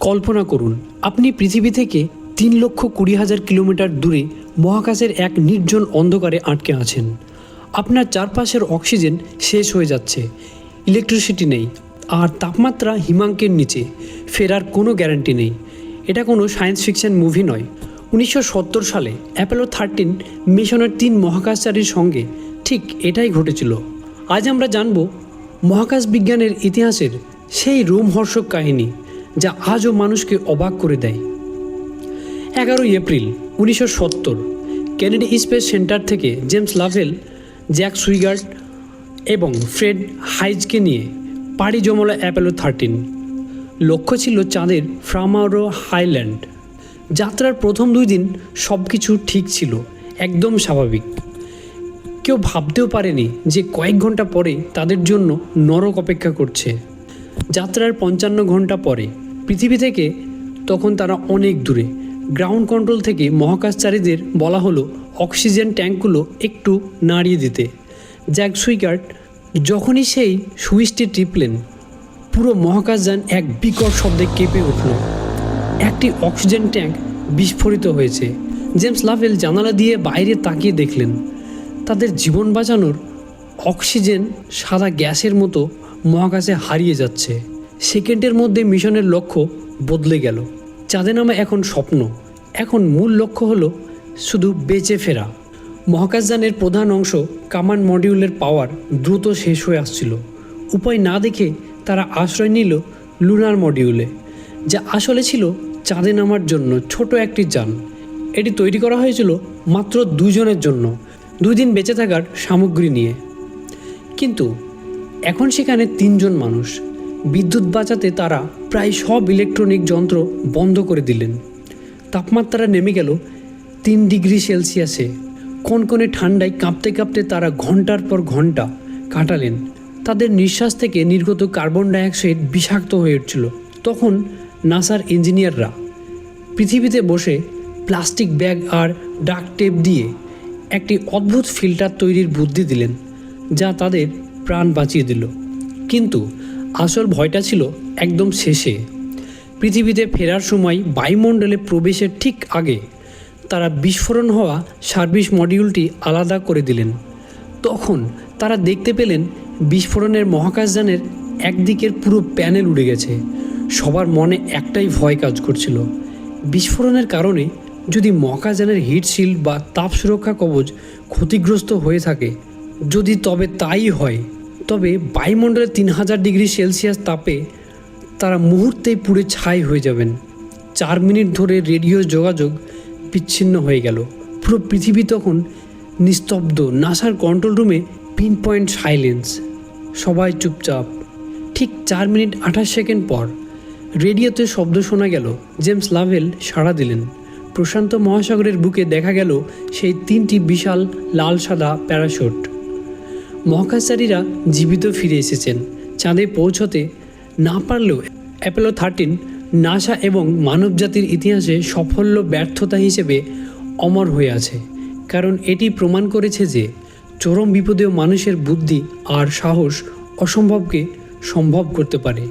কল্পনা করুন, আপনি পৃথিবী থেকে 3,20,000 কিলোমিটার দূরে মহাকাশের এক নির্জন অন্ধকারে আটকে আছেন। আপনার চারপাশের অক্সিজেন শেষ হয়ে যাচ্ছে, ইলেকট্রিসিটি নেই, আর তাপমাত্রা হিমাঙ্কের নিচে। ফেরার কোনো গ্যারান্টি নেই। এটা কোনো সায়েন্স ফিকশন মুভি নয়। 1970 সালে অ্যাপোলো 13 মিশনের 3 মহাকাশচারীর সঙ্গে ঠিক এটাই ঘটেছিল। আজ আমরা জানব মহাকাশ বিজ্ঞানের ইতিহাসের সেই রোমহর্ষক কাহিনী যা আজও মানুষকে অবাক করে দেয়। 11 এপ্রিল 1970 কেনেডি স্পেস সেন্টার থেকে জেমস লাভেল, জ্যাক সুইগার্ট এবং ফ্রেড হাইজকে নিয়ে পাড়ি জমালো অ্যাপোলো 13। লক্ষ্য ছিল চাঁদের ফ্রামারো হাইল্যান্ড। যাত্রার প্রথম 2 দিন সব কিছু ঠিক ছিল, একদম স্বাভাবিক। কেউ ভাবতেও পারেনি যে কয়েক ঘন্টা পরে তাদের জন্য নরক অপেক্ষা করছে। যাত্রার 55 ঘন্টা পরে পৃথিবী থেকে তখন তারা অনেক দূরে। গ্রাউন্ড কন্ট্রোল থেকে মহাকাশচারীদের বলা হলো অক্সিজেন ট্যাঙ্কগুলো একটু নাড়িয়ে দিতে। জ্যাক সুইগার্ট যখনই সেই সুইচটি টিপলেন, পুরো মহাকাশযান এক বিকট শব্দে কেঁপে উঠল। একটি অক্সিজেন ট্যাঙ্ক বিস্ফোরিত হয়েছে। জেমস লাভেল জানালা দিয়ে বাইরে তাকিয়ে দেখলেন তাদের জীবন বাঁচানোর অক্সিজেন সাদা গ্যাসের মতো মহাকাশে হারিয়ে যাচ্ছে। সেকেন্ডের মধ্যে মিশনের লক্ষ্য বদলে গেল। চাঁদে নামা এখন স্বপ্ন, এখন মূল লক্ষ্য হলো শুধু বেঁচে ফেরা। মহাকাশযানের প্রধান অংশ কমান্ড মডিউলের পাওয়ার দ্রুত শেষ হয়ে আসছিল। উপায় না দেখে তারা আশ্রয় নিল লুনার মডিউলে, যা আসলে ছিল চাঁদে নামার জন্য ছোট একটি যান। এটি তৈরি করা হয়েছিল মাত্র 2 জনের জন্য, 2 দিন বেঁচে থাকার সামগ্রী নিয়ে। কিন্তু এখন সেখানে 3 জন মানুষ। বিদ্যুৎ বাঁচাতে তারা প্রায় সব ইলেকট্রনিক যন্ত্র বন্ধ করে দিলেন। তাপমাত্রা নেমে গেল 3 ডিগ্রি সেলসিয়াসে। কনকনে ঠান্ডায় কাঁপতে কাঁপতে তারা ঘন্টার পর ঘন্টা কাটালেন। তাদের নিঃশ্বাস থেকে নির্গত কার্বন ডাইঅক্সাইড বিষাক্ত হয়ে উঠছিল। তখন নাসার ইঞ্জিনিয়াররা পৃথিবীতে বসে প্লাস্টিক ব্যাগ আর ডাক্ট টেপ দিয়ে একটি অদ্ভুত ফিল্টার তৈরির বুদ্ধি দিলেন, যা তাদের প্রাণ বাঁচিয়ে দিল। কিন্তু আসল ভয়টা ছিল একদম শেষে। পৃথিবীতে ফেরার সময় বায়ুমণ্ডলে প্রবেশের ঠিক আগে তারা বিস্ফোরণ হওয়া সার্ভিস মডিউলটি আলাদা করে দিলেন। তখন তারা দেখতে পেলেন বিস্ফোরণের মহাকাশযানের একদিকের পুরো প্যানেল উড়ে গেছে। সবার মনে একটাই ভয় কাজ করছিল, বিস্ফোরণের কারণে যদি মহাকাশযানের হিট শিল্ড বা তাপ সুরক্ষা কবচ ক্ষতিগ্রস্ত হয়ে থাকে, যদি তবে তাই হয়, তবে বায়ুমণ্ডলে 3000 ডিগ্রি সেলসিয়াস তাপে তারা মুহূর্তেই পুড়ে ছাই হয়ে যাবেন। 4 মিনিট ধরে রেডিও যোগাযোগ বিচ্ছিন্ন হয়ে গেল। পুরো পৃথিবী তখন নিস্তব্ধ। নাসার কন্ট্রোল রুমে পিন পয়েন্ট সাইলেন্স, সবাই চুপচাপ। ঠিক 4 মিনিট 28 সেকেন্ড পর রেডিওতে শব্দ শোনা গেল। জেমস লাভেল সাড়া দিলেন। প্রশান্ত মহাসাগরের বুকে দেখা গেল সেই 3টি বিশাল লাল সাদা প্যারাশুট। মহাকাশচারীরা জীবিত ফিরে এসেছেন। চাঁদে পৌঁছতে না পারলেও অ্যাপোলো 13 নাসা এবং মানবজাতির ইতিহাসে সাফল্য ব্যর্থতা হিসেবে অমর হয়ে আছে, কারণ এটি প্রমাণ করেছে যে চরম বিপদেও মানুষের বুদ্ধি আর সাহস অসম্ভবকে সম্ভব করতে পারে।